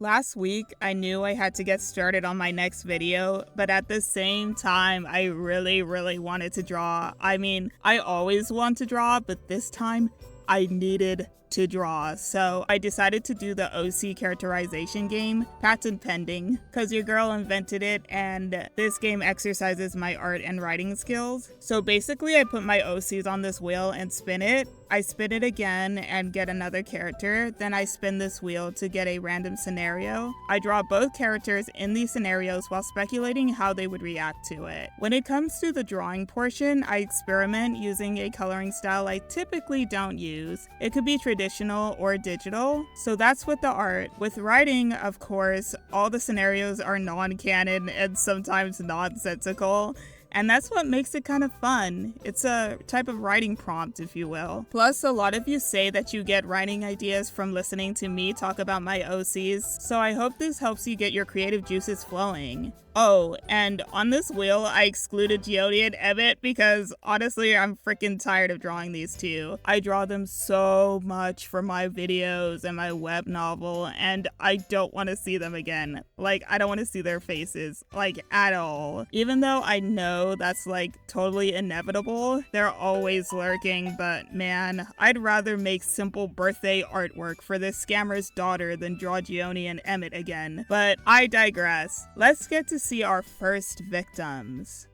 Last week, I knew I had to get started on my next video, but at the same time, I really wanted to draw. I mean, I always want to draw, but this time, I needed to draw. So I decided to do the OC Characterization game, patent pending, because your girl invented it and this game exercises my art and writing skills. So basically, I put my OCs on this wheel and spin it. I spin it again and get another character. Then I spin this wheel to get a random scenario. I draw both characters in these scenarios while speculating how they would react to it. When it comes to the drawing portion, I experiment using a coloring style I typically don't use. It could be traditional or digital. So that's with the art. With writing, of course, all the scenarios are non-canon and sometimes nonsensical. And that's what makes it kind of fun. It's a type of writing prompt, if you will. Plus, a lot of you say that you get writing ideas from listening to me talk about my OCs, so I hope this helps you get your creative juices flowing. Oh, and on this wheel, I excluded Gioni and Emmett because honestly, I'm freaking tired of drawing these two. I draw them so much for my videos and my web novel, and I don't want to see them again. Like, I don't want to see their faces, like, at all. Even though I know that's, like, totally inevitable, they're always lurking, but man, I'd rather make simple birthday artwork for this scammer's daughter than draw Gioni and Emmett again. But I digress. Let's get to see our first victims.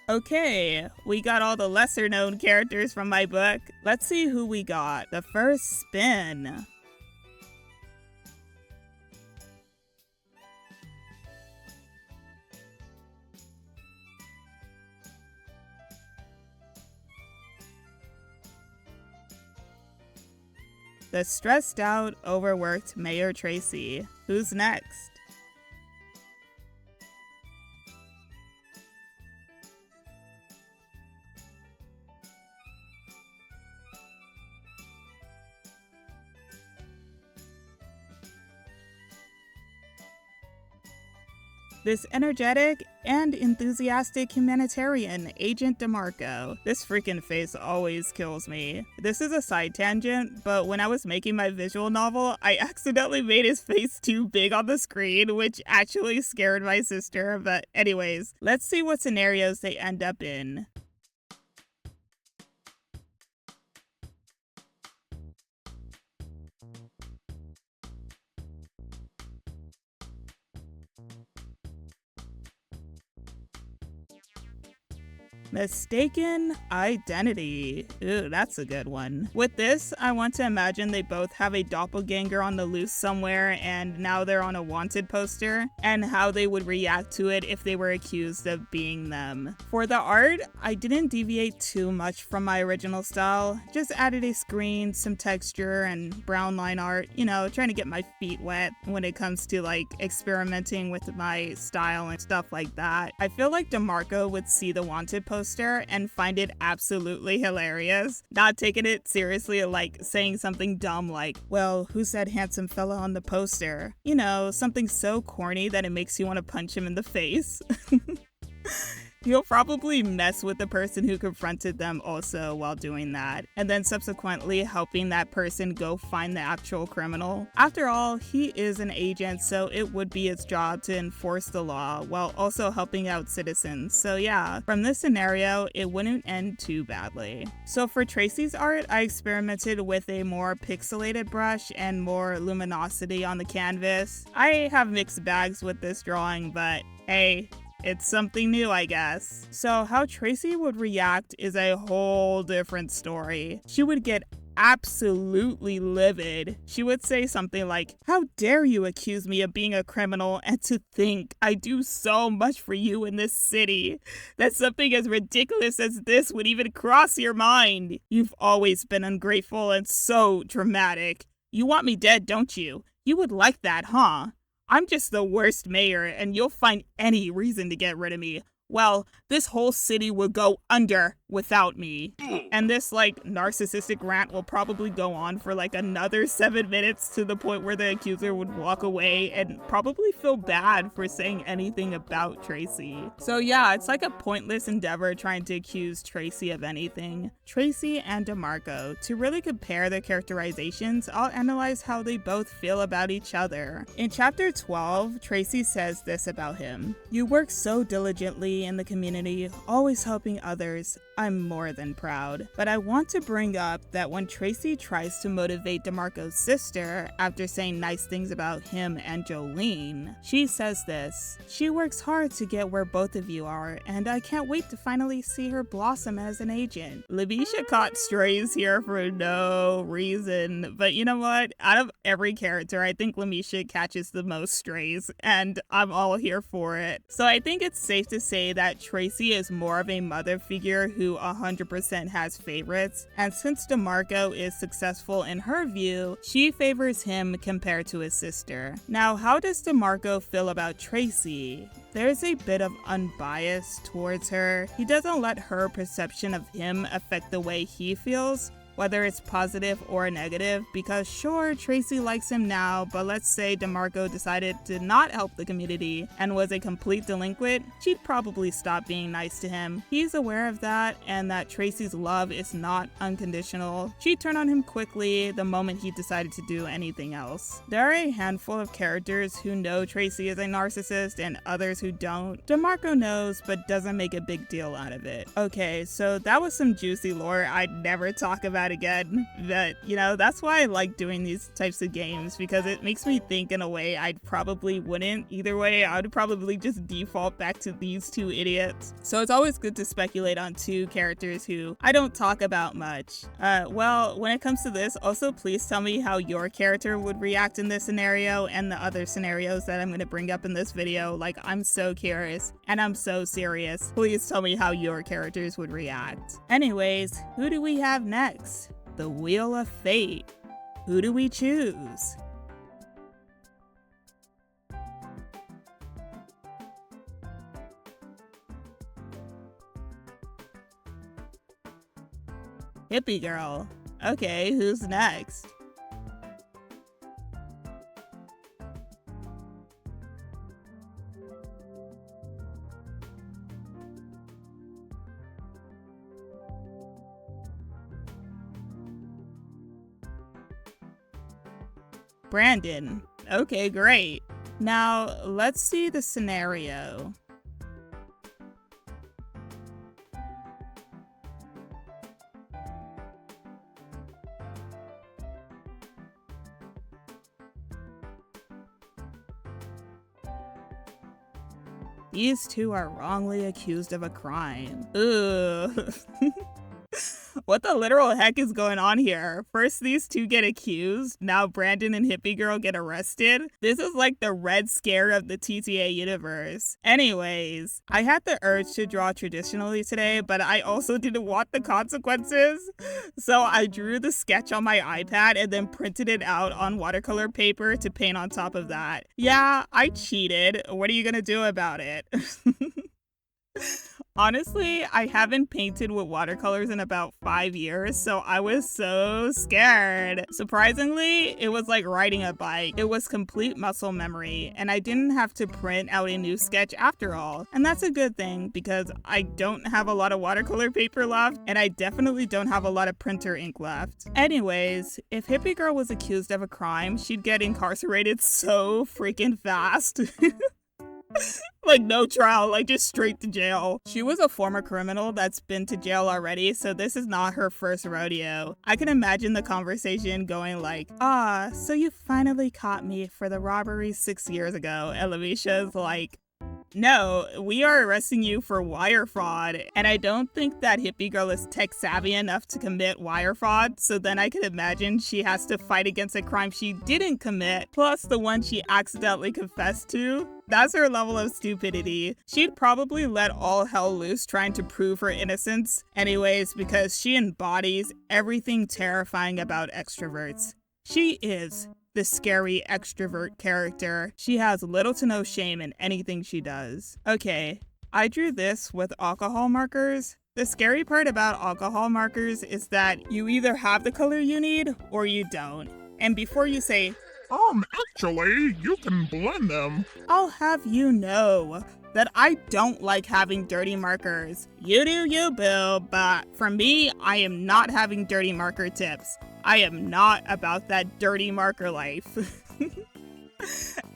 Okay, we got all the lesser known characters from my book. Let's see who we got. The first spin. The stressed out, overworked Mayor Tracy. Who's next? This energetic and enthusiastic humanitarian, Agent DeMarco. This freaking face always kills me. This is a side tangent, but when I was making my visual novel, I accidentally made his face too big on the screen, which actually scared my sister. But anyways, let's see what scenarios they end up in. Mistaken identity. Ooh, that's a good one. With this, I want to imagine they both have a doppelganger on the loose somewhere and now they're on a wanted poster, and how they would react to it if they were accused of being them. For the art, I didn't deviate too much from my original style, just added a screen, some texture, and brown line art, you know, trying to get my feet wet when it comes to like experimenting with my style and stuff like that. I feel like DeMarco would see the wanted poster and find it absolutely hilarious, not taking it seriously, like saying something dumb like, well, who said handsome fella on the poster? You know, something so corny that it makes you want to punch him in the face. You'll probably mess with the person who confronted them also while doing that, and then subsequently helping that person go find the actual criminal. After all, he is an agent, so it would be his job to enforce the law while also helping out citizens. So yeah, from this scenario, it wouldn't end too badly. So for Tracy's art, I experimented with a more pixelated brush and more luminosity on the canvas. I have mixed bags with this drawing, but hey, it's something new, I guess. So how Tracy would react is a whole different story. She would get absolutely livid. She would say something like, how dare you accuse me of being a criminal, and to think I do so much for you in this city, that something as ridiculous as this would even cross your mind. You've always been ungrateful and so dramatic. You want me dead, don't you? You would like that, huh? I'm just the worst mayor, and you'll find any reason to get rid of me. well, this whole city would go under without me. And this like narcissistic rant will probably go on for like another 7 minutes, to the point where the accuser would walk away and probably feel bad for saying anything about Tracy. So yeah, it's like a pointless endeavor trying to accuse Tracy of anything. Tracy and DeMarco. To really compare their characterizations, I'll analyze how they both feel about each other. In chapter 12, Tracy says this about him: "You work so diligently in the community, always helping others. I'm more than proud." But I want to bring up that when Tracy tries to motivate DeMarco's sister after saying nice things about him and Jolene, she says this: "She works hard to get where both of you are, and I can't wait to finally see her blossom as an agent." Libisha caught strays here for no reason, but you know what? Out of every character, I think Libisha catches the most strays, and I'm all here for it. So I think it's safe to say that Tracy is more of a mother figure who 100% has favorites, and since DeMarco is successful in her view, she favors him compared to his sister. Now, how does DeMarco feel about Tracy? There's a bit of unbiased towards her. He doesn't let her perception of him affect the way he feels, whether it's positive or negative, because sure, Tracy likes him now, but let's say DeMarco decided to not help the community and was a complete delinquent, she'd probably stop being nice to him. He's aware of that, and that Tracy's love is not unconditional. She'd turn on him quickly the moment he decided to do anything else. There are a handful of characters who know Tracy is a narcissist and others who don't. DeMarco knows, but doesn't make a big deal out of it. Okay, so that was some juicy lore I'd never talk about again, but you know, that's why I like doing these types of games, because it makes me think in a way I probably wouldn't. Either way, I would probably just default back to these two idiots. So it's always good to speculate on two characters who I don't talk about much. Well, when it comes to this, also please tell me how your character would react in this scenario and the other scenarios that I'm going to bring up in this video. Like, I'm so curious and I'm so serious. Please tell me how your characters would react. Anyways, who do we have next? The Wheel of Fate. Who do we choose? Hippie girl. Okay, who's next? Brandon. Okay, great. Now, let's see the scenario. These two are wrongly accused of a crime. Ugh. What the literal heck is going on here? First these two get accused, now Brandon and Hippie Girl get arrested? This is like the Red Scare of the TTA universe. Anyways, I had the urge to draw traditionally today, but I also didn't want the consequences. So I drew the sketch on my iPad and then printed it out on watercolor paper to paint on top of that. Yeah, I cheated. What are you gonna do about it? Honestly, I haven't painted with watercolors in about 5 years, so I was so scared. Surprisingly, it was like riding a bike. It was complete muscle memory, and I didn't have to print out a new sketch after all. And that's a good thing, because I don't have a lot of watercolor paper left, and I definitely don't have a lot of printer ink left. Anyways, if Hippie Girl was accused of a crime, she'd get incarcerated so freaking fast. Like, no trial, like just straight to jail. She was a former criminal that's been to jail already, so this is not her first rodeo. I can imagine the conversation going like, "Ah, so you finally caught me for the robbery 6 years ago." And Lamisha's like, "No, we are arresting you for wire fraud." And I don't think that Hippie Girl is tech savvy enough to commit wire fraud, so then I can imagine she has to fight against a crime she didn't commit, plus the one she accidentally confessed to. That's her level of stupidity. She'd probably let all hell loose trying to prove her innocence anyways, because she embodies everything terrifying about extroverts. She is the scary extrovert character. She has little to no shame in anything she does. Okay, I drew this with alcohol markers. The scary part about alcohol markers is that you either have the color you need or you don't. And before you say, Actually, you can blend them. I'll have you know that I don't like having dirty markers. You do you, Bill, but for me, I am not having dirty marker tips. I am not about that dirty marker life.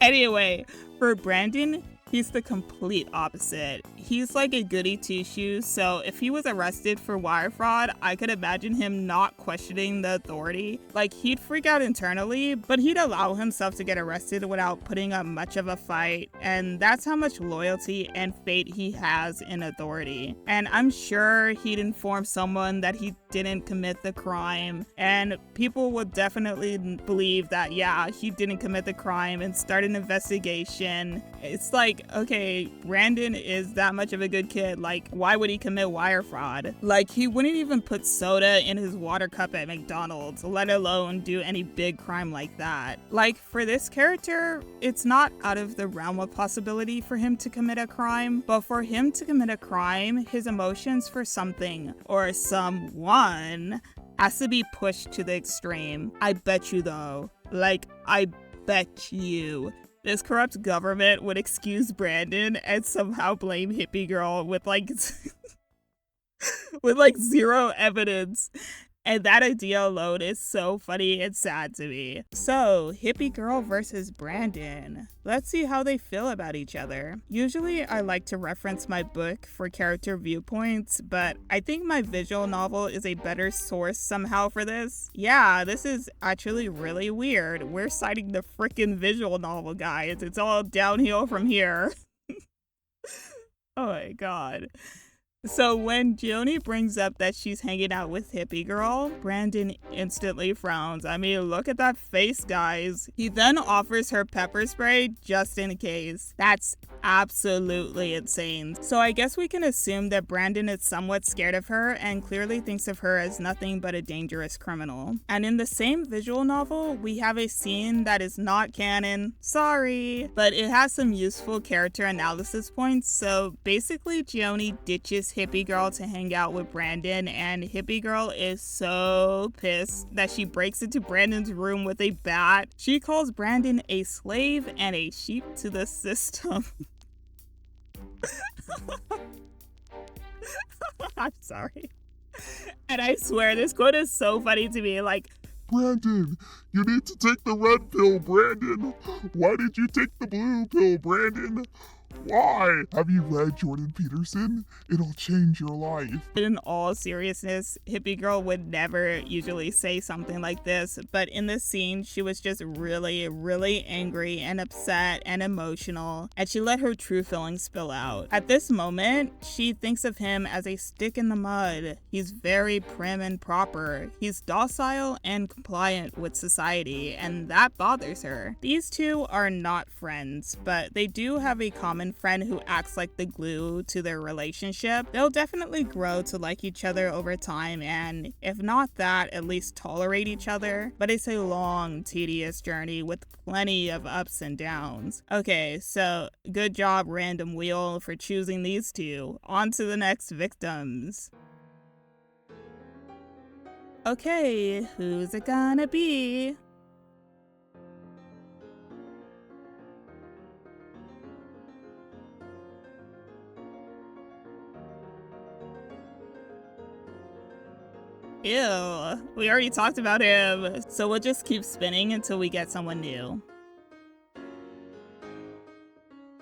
Anyway, for Brandon, he's the complete opposite. He's like a goody two-shoes, so if he was arrested for wire fraud, I could imagine him not questioning the authority. Like, he'd freak out internally, but he'd allow himself to get arrested without putting up much of a fight, and that's how much loyalty and faith he has in authority. And I'm sure he'd inform someone that he didn't commit the crime, and people would definitely believe that, yeah, he didn't commit the crime and start an investigation. It's like, okay, Brandon is that much of a good kid. Like, why would he commit wire fraud? Like, he wouldn't even put soda in his water cup at McDonald's, let alone do any big crime like that. Like, for this character, it's not out of the realm of possibility for him to commit a crime, but for him to commit a crime, his emotions for something or someone has to be pushed to the extreme. I bet you though, like, I bet you this corrupt government would excuse Brandon and somehow blame hippie girl with like with like zero evidence. And that idea alone is so funny and sad to me. So, hippie girl versus Brandon. Let's see how they feel about each other. Usually I like to reference my book for character viewpoints, but I think my visual novel is a better source somehow for this. Yeah, this is actually really weird. We're citing the frickin' visual novel, guys. It's all downhill from here. Oh my god. So when Joni brings up that she's hanging out with hippie girl, Brandon instantly frowns. I mean, look at that face, guys. He then offers her pepper spray just in case. That's absolutely insane. So I guess we can assume that Brandon is somewhat scared of her and clearly thinks of her as nothing but a dangerous criminal. And in the same visual novel, we have a scene that is not canon. Sorry, but it has some useful character analysis points. So basically, Joni ditches hippie girl to hang out with Brandon, and hippie girl is so pissed that she breaks into Brandon's room with a bat. She calls Brandon a slave and a sheep to the system. I'm sorry. And I swear this quote is so funny to me. Like, Brandon, you need to take the red pill, Brandon. Why did you take the blue pill, Brandon? Why? Have you read Jordan Peterson? It'll change your life. in all seriousness, hippie girl would never usually say something like this, but in this scene, she was just really, really angry and upset and emotional, and she let her true feelings spill out. At this moment, she thinks of him as a stick in the mud. He's very prim and proper. He's docile and compliant with society, and that bothers her. These two are not friends, but they do have a common friend who acts like the glue to their relationship. They'll definitely grow to like each other over time, and if not that, at least tolerate each other. But it's a long, tedious journey with plenty of ups and downs. Okay, so good job, Random Wheel, for choosing these two. On to the next victims. Okay, who's it gonna be? Ew, we already talked about him, so we'll just keep spinning until we get someone new.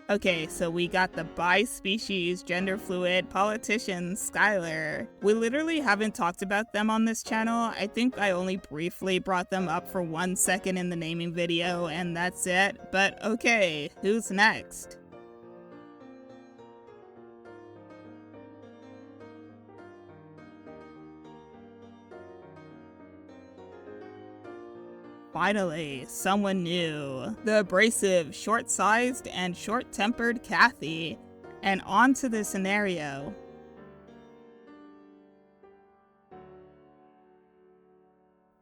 Okay, so we got the bi-species, gender fluid politician, Skyler. We literally haven't talked about them on this channel. I think I only briefly brought them up for 1 second in the naming video, and that's it. But okay, who's next? Finally, someone new. The abrasive, short-sized, and short-tempered Kathy. And on to the scenario.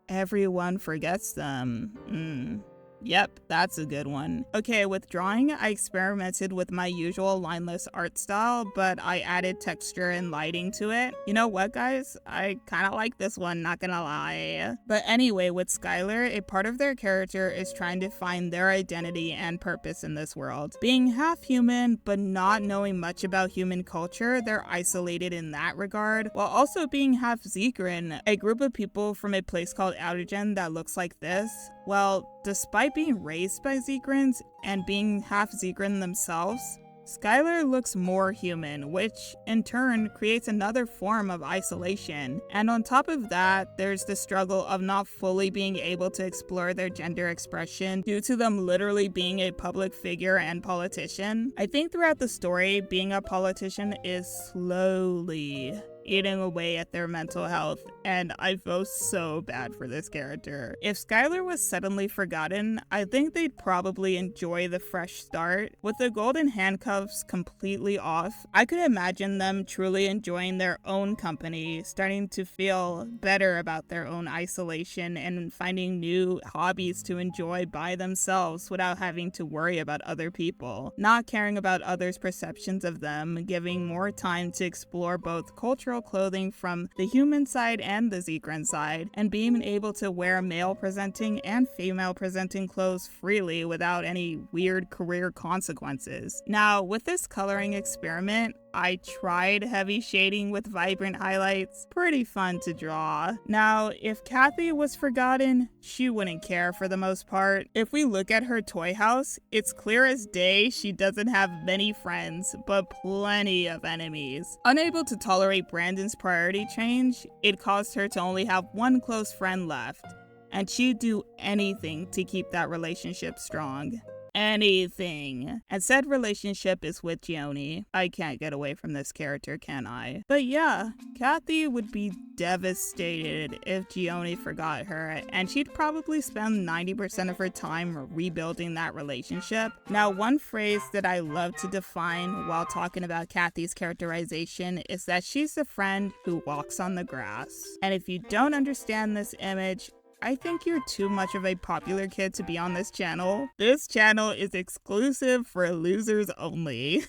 Everyone forgets them. Yep, that's a good one. Okay, with drawing, I experimented with my usual lineless art style, but I added texture and lighting to it. You know what, guys? I kind of like this one, not gonna lie. But anyway, with Skyler, a part of their character is trying to find their identity and purpose in this world. Being half human, but not knowing much about human culture, they're isolated in that regard, while also being half Zegrin, a group of people from a place called Outergen that looks like this. Well, despite being raised by Zegrins and being half Zegrin themselves, Skyler looks more human, which in turn creates another form of isolation. And on top of that, there's the struggle of not fully being able to explore their gender expression due to them literally being a public figure and politician. I think throughout the story, being a politician is slowly eating away at their mental health, and I feel so bad for this character. If Skyler was suddenly forgotten, I think they'd probably enjoy the fresh start. With the golden handcuffs completely off, I could imagine them truly enjoying their own company, starting to feel better about their own isolation and finding new hobbies to enjoy by themselves without having to worry about other people, not caring about others' perceptions of them, giving more time to explore both cultural clothing from the human side and the Zegrin side, and being able to wear male presenting and female presenting clothes freely without any weird career consequences. Now, with this coloring experiment, I tried heavy shading with vibrant highlights. Pretty fun to draw. Now, if Kathy was forgotten, she wouldn't care for the most part. If we look at her toy house, it's clear as day she doesn't have many friends, but plenty of enemies. Unable to tolerate Brandon's priority change, it caused her to only have one close friend left, and she'd do anything to keep that relationship strong. Anything. And said relationship is with Gioni. I can't get away from this character, can I? But yeah, Kathy would be devastated if Gioni forgot her, and she'd probably spend 90% of her time rebuilding that relationship. Now, one phrase that I love to define while talking about Kathy's characterization is that she's the friend who walks on the grass. And if you don't understand this image, I think you're too much of a popular kid to be on this channel. This channel is exclusive for losers only.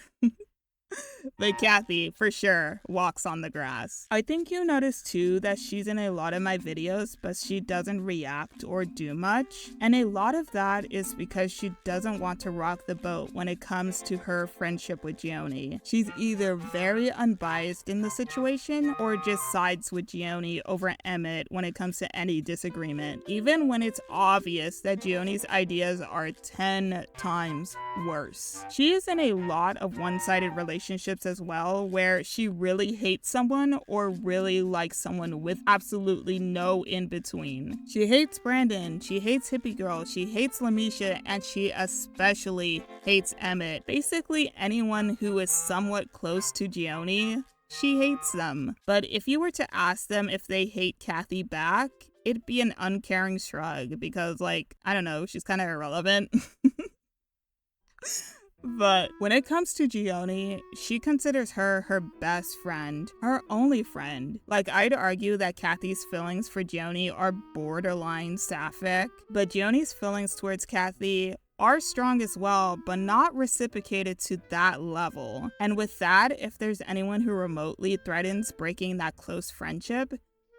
But Kathy, for sure, walks on the grass. I think you notice too that she's in a lot of my videos, but she doesn't react or do much. And a lot of that is because she doesn't want to rock the boat when it comes to her friendship with Gioni. She's either very unbiased in the situation or just sides with Gioni over Emmett when it comes to any disagreement, even when it's obvious that Gioni's ideas are 10 times worse. She is in a lot of one-sided relationships as well, where she really hates someone or really likes someone with absolutely no in-between. She hates Brandon, she hates Hippie Girl, she hates Lamisha, and she especially hates Emmett. Basically anyone who is somewhat close to Gioni, she hates them. But if you were to ask them if they hate Kathy back, it'd be an uncaring shrug because, like, I don't know, she's kind of irrelevant. But when it comes to Gioni, she considers her her best friend, her only friend. Like, I'd argue that Kathy's feelings for Gioni are borderline sapphic, but Gioni's feelings towards Kathy are strong as well, but not reciprocated to that level. And with that, if there's anyone who remotely threatens breaking that close friendship,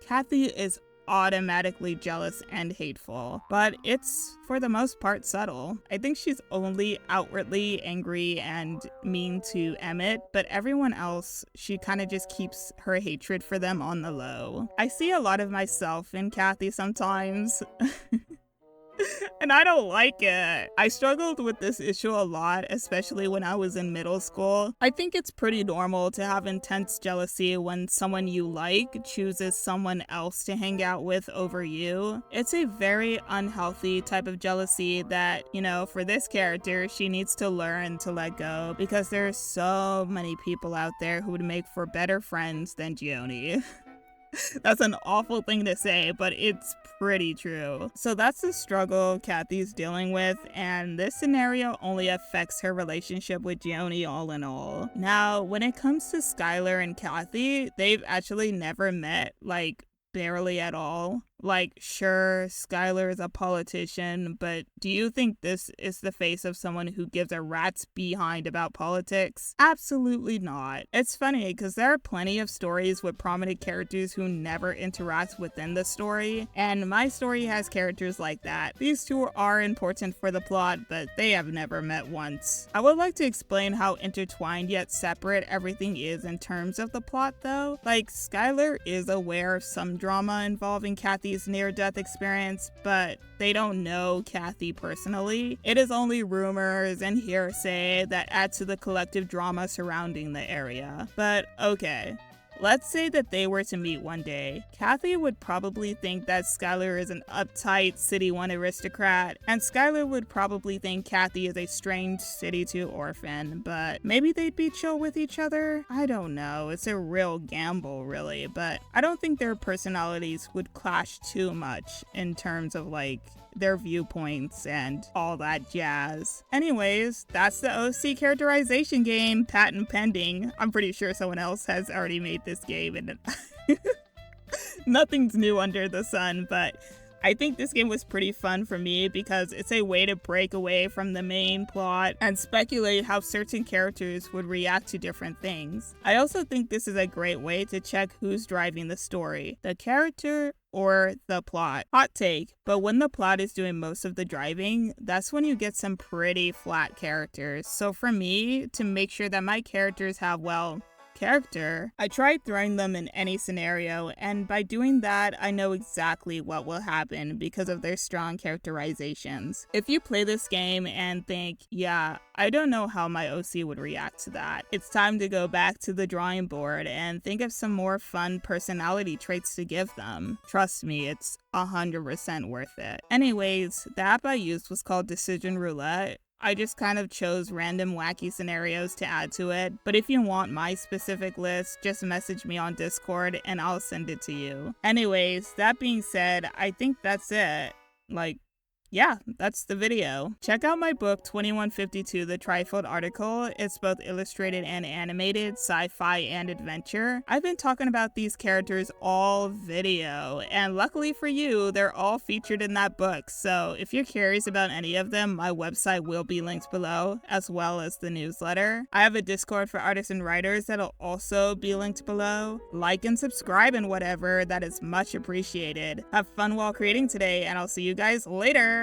Kathy is automatically jealous and hateful, but it's for the most part subtle. I think she's only outwardly angry and mean to Emmett, but everyone else, she kind of just keeps her hatred for them on the low. I see a lot of myself in Kathy sometimes. And I don't like it. I struggled with this issue a lot, especially when I was in middle school. I think it's pretty normal to have intense jealousy when someone you like chooses someone else to hang out with over you. It's a very unhealthy type of jealousy that, you know, for this character, she needs to learn to let go, because there are so many people out there who would make for better friends than Gioni. That's an awful thing to say, but it's pretty true. So that's the struggle Kathy's dealing with, and this scenario only affects her relationship with Gioni all in all. Now, when it comes to Skyler and Kathy, they've actually never met, like, barely at all. Like, sure, Skyler is a politician, but do you think this is the face of someone who gives a rat's behind about politics? Absolutely not. It's funny because there are plenty of stories with prominent characters who never interact within the story, and my story has characters like that. These two are important for the plot, but they have never met once. I would like to explain how intertwined yet separate everything is in terms of the plot though. Like, Skyler is aware of some drama involving Kathy's near-death experience, but they don't know Kathy personally. It is only rumors and hearsay that add to the collective drama surrounding the area. But okay. Let's say that they were to meet one day. Kathy would probably think that Skyler is an uptight City 1 aristocrat, and Skyler would probably think Kathy is a strange City 2 orphan, but maybe they'd be chill with each other? I don't know, it's a real gamble really, but I don't think their personalities would clash too much in terms of like their viewpoints and all that jazz. Anyways, that's the OC Characterization game, patent pending. I'm pretty sure someone else has already made this game and nothing's new under the sun, but I think this game was pretty fun for me because it's a way to break away from the main plot and speculate how certain characters would react to different things. I also think this is a great way to check who's driving the story, the character or the plot. Hot take, but when the plot is doing most of the driving, that's when you get some pretty flat characters. So for me, to make sure that my characters have, well, character, I tried throwing them in any scenario, and by doing that, I know exactly what will happen because of their strong characterizations. If you play this game and think, yeah, I don't know how my OC would react to that, it's time to go back to the drawing board and think of some more fun personality traits to give them. Trust me, it's 100% worth it. Anyways, the app I used was called Decision Roulette. I just kind of chose random wacky scenarios to add to it, but if you want my specific list, just message me on Discord and I'll send it to you. Anyways, that being said, I think that's it. Like, yeah, that's the video. Check out my book 2152, the Trifold article. It's both illustrated and animated, sci-fi and adventure. I've been talking about these characters all video, and luckily for you, they're all featured in that book. So if you're curious about any of them, my website will be linked below, as well as the newsletter. I have a Discord for artists and writers that'll also be linked below. Like and subscribe and whatever, that is much appreciated. Have fun while creating today, and I'll see you guys later.